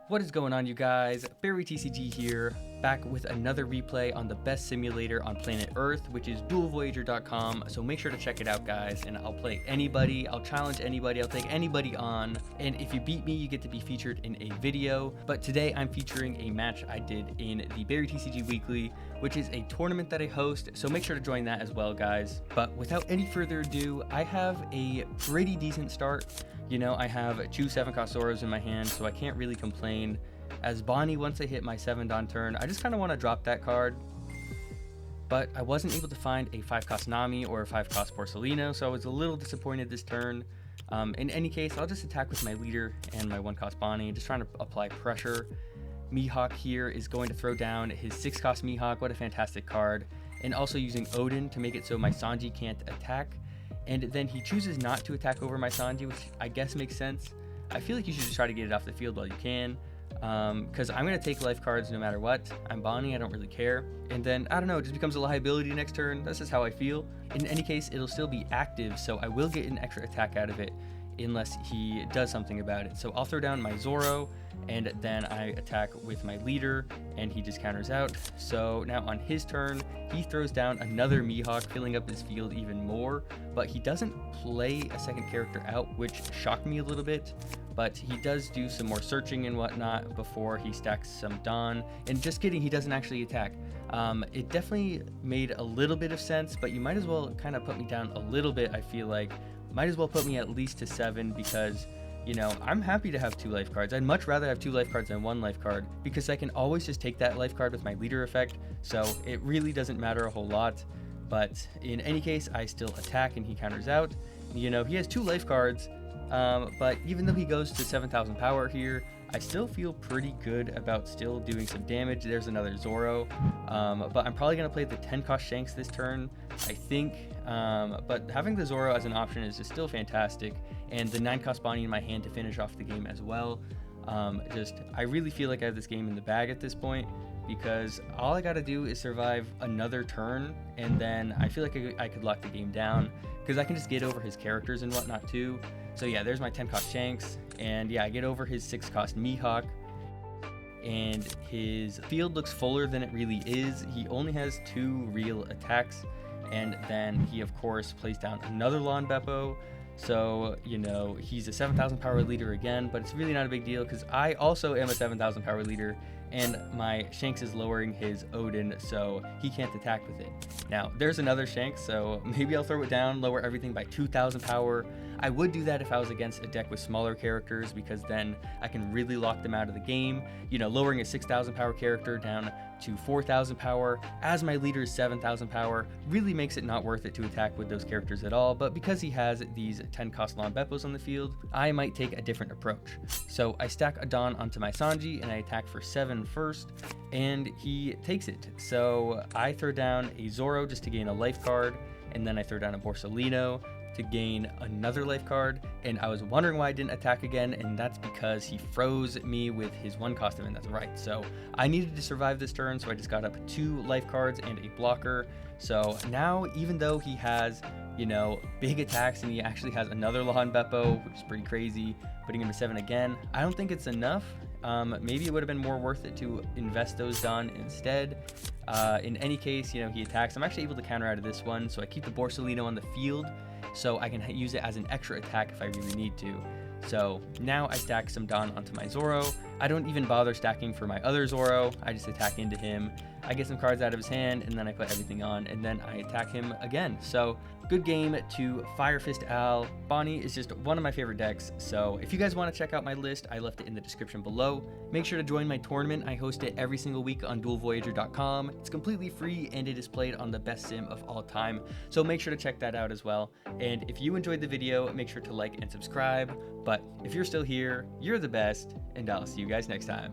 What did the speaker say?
What is going on, you guys? Barry TCG here, back with another replay on the best simulator on planet Earth, which is DuelVoyager.com. So make sure to check it out, guys. And I'll play anybody, I'll challenge anybody, I'll take anybody on. And if you beat me, you get to be featured in a video. But today I'm featuring a match I did in the Barry TCG Weekly, which is a tournament that I host. So make sure to join that as well, guys. But without any further ado, I have a pretty decent start. You know, I have two 7-cost Zoros in my hand, so I can't really complain. As Bonney, once I hit my 7-Don turn, I just kind of want to drop that card. But I wasn't able to find a 5-cost Nami or a 5-cost Porcelino, so I was a little disappointed this turn. In any case, I'll just attack with my leader and my 1-cost Bonney, just trying to apply pressure. Mihawk here is going to throw down his 6-cost Mihawk. What a fantastic card. And also using Odin to make it so my Sanji can't attack. And then he chooses not to attack over my Sanji, which I guess makes sense. I feel like you should just try to get it off the field while you can, because I'm going to take life cards no matter what. I'm Bonney, I don't really care. And then, I don't know, it just becomes a liability next turn. That's just how I feel. In any case, it'll still be active, so I will get an extra attack out of it unless he does something about it. So I'll throw down my Zoro, and then I attack with my leader, and he just counters out. So now on his turn, he throws down another Mihawk, filling up his field even more, but he doesn't play a second character out, which shocked me a little bit. But he does do some more searching and whatnot before he stacks some Dawn. And just kidding, he doesn't actually attack. It definitely made a little bit of sense, but you might as well kind of put me down a little bit, I feel like. Might as well put me at least to 7 because, you know, I'm happy to have 2 life cards. I'd much rather have 2 life cards than 1 life card because I can always just take that life card with my leader effect. So it really doesn't matter a whole lot. But in any case, I still attack and he counters out. You know, he has 2 life cards. But even though he goes to 7,000 power here, I still feel pretty good about still doing some damage. There's another Zoro, but I'm probably going to play the 10-cost Shanks this turn, I think. But having the Zoro as an option is just still fantastic, and the 9-cost Bonney in my hand to finish off the game as well. I really feel like I have this game in the bag at this point, because all I got to do is survive another turn, and then I feel like I could lock the game down, because I can just get over his characters and whatnot too. So yeah, there's my 10-cost Shanks, and yeah, I get over his 6-cost Mihawk, and his field looks fuller than it really is. He only has 2 real attacks, and then he of course plays down another Lawn Beppo. So, you know, he's a 7,000 power leader again, but it's really not a big deal because I also am a 7,000 power leader, and my Shanks is lowering his Odin, so he can't attack with it. Now, there's another Shanks, so maybe I'll throw it down, lower everything by 2,000 power. I would do that if I was against a deck with smaller characters, because then I can really lock them out of the game. You know, lowering a 6,000 power character down to 4,000 power as my leader is 7,000 power really makes it not worth it to attack with those characters at all. But because he has these 10-cost Lawn Beppos on the field, I might take a different approach. So I stack a Dawn onto my Sanji and I attack for 7 first, and he takes it. So I throw down a Zoro just to gain a life card, and then I throw down a Porcelino to gain another life card, and I was wondering why I didn't attack again, and that's because he froze me with his 1-cost event. That's right. So I needed to survive this turn, so I just got up 2 life cards and a blocker. So now, even though he has, you know, big attacks and he actually has another Lawn Beppo, which is pretty crazy, putting him to 7 again, I don't think it's enough. Maybe it would have been more worth it to invest those Dawn instead. In any case, you know, he attacks. I'm actually able to counter out of this one, so I keep the Porcelino on the field, so I can use it as an extra attack if I really need to. So now I stack some Dawn onto my Zoro. I don't even bother stacking for my other Zoro. I just attack into him. I get some cards out of his hand, and then I put everything on, and then I attack him again. So good game to Fire Fist Al. Bonney is just one of my favorite decks. So if you guys want to check out my list, I left it in the description below. Make sure to join my tournament. I host it every single week on DuelVoyager.com. It's completely free, and it is played on the best sim of all time. So make sure to check that out as well. And if you enjoyed the video, make sure to like and subscribe. But if you're still here, you're the best, and I'll see you guys next time.